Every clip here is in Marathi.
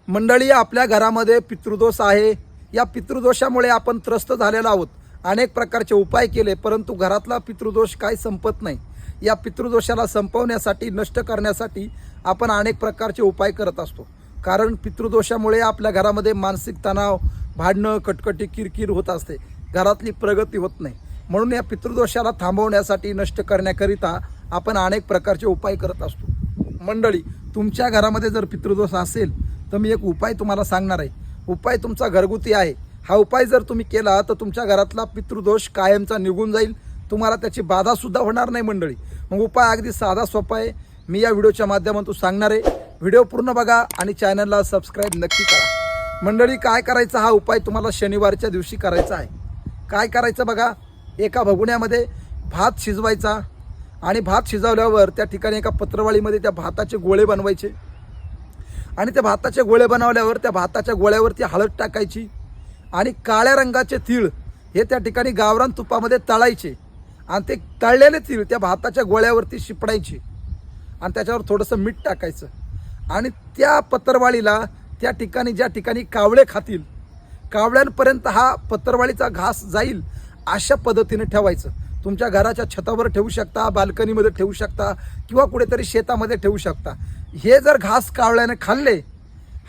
मंडळी, आपल्या घरामध्ये पितृदोष आहे. या पितृदोषामुळे आपण त्रस्त झालेलो आहोत. अनेक प्रकारचे उपाय केले, परंतु घरातला पितृदोष काय संपत नाही. या पितृदोषाला संपवण्यासाठी, नष्ट करण्यासाठी आपण अनेक प्रकारचे उपाय करत असतो. कारण पितृदोषामुळे आपल्या घरामध्ये मानसिक तणाव, भांडणं, कटकटी, किरकिर होत असते. घरातली प्रगती होत नाही. म्हणून या पितृदोषाला थांबवण्यासाठी, नष्ट करण्याकरिता आपण अनेक प्रकारचे उपाय करत असतो. मंडळी, तुमच्या घरामध्ये जर पितृदोष असेल तर मी एक उपाय तुम्हाला सांगणार आहे. उपाय तुमचा घरगुती आहे. हा उपाय जर तुम्ही केला तर तुमच्या घरातला पितृदोष कायमचा निघून जाईल. तुम्हाला त्याची बाधासुद्धा होणार नाही मंडळी. मग उपाय अगदी साधा सोपा आहे. मी या व्हिडिओच्या माध्यमातून सांगणार आहे. व्हिडिओ पूर्ण बघा आणि चॅनलला सबस्क्राईब नक्की करा. मंडळी, काय करायचं, हा उपाय तुम्हाला शनिवारच्या दिवशी करायचा आहे. काय करायचं बघा, एका भगुण्यामध्ये भात शिजवायचा आणि भात शिजवल्यावर त्या ठिकाणी एका पत्रवाळीमध्ये त्या भाताचे गोळे बनवायचे आणि त्या भाताचे गोळे बनवल्यावर त्या भाताच्या गोळ्यावरती हळद टाकायची आणि काळ्या रंगाचे तीळ हे त्या ठिकाणी गावरान तुपामध्ये तळायचे आणि ते तळलेले तीळ त्या भाताच्या गोळ्यावरती शिपडायचे आणि त्याच्यावर थोडंसं मीठ टाकायचं आणि त्या पत्रवाळीला त्या ठिकाणी ज्या ठिकाणी कावळे खातील, कावळ्यांपर्यंत हा पत्रवाळीचा घास जाईल अशा पद्धतीने ठेवायचं. तुमच्या घराच्या छतावर ठेवू शकता, बाल्कनीमध्ये ठेवू शकता किंवा कुठेतरी शेतामध्ये ठेवू शकता. हे जर घास कावळ्याने खाल्ले,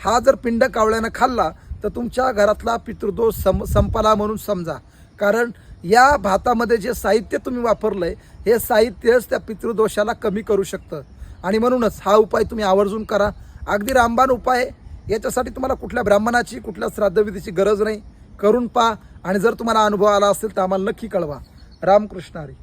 हा जर पिंड कावळ्याने खाल्ला तर तुमच्या घरातला पितृदोष संपला म्हणून समजा. कारण या भातामध्ये जे साहित्य तुम्ही वापरलं आहे हे साहित्यच त्या पितृदोषाला कमी करू शकतं आणि म्हणूनच हा उपाय तुम्ही आवर्जून करा. अगदी रामबाण उपाय आहे. याच्यासाठी तुम्हाला कुठल्या ब्राह्मणाची, कुठल्या श्राद्धविधीची गरज नाही. करून पहा आणि जर तुम्हाला अनुभव आला असेल तर आम्हाला नक्की कळवा. रामकृष्ण हरी.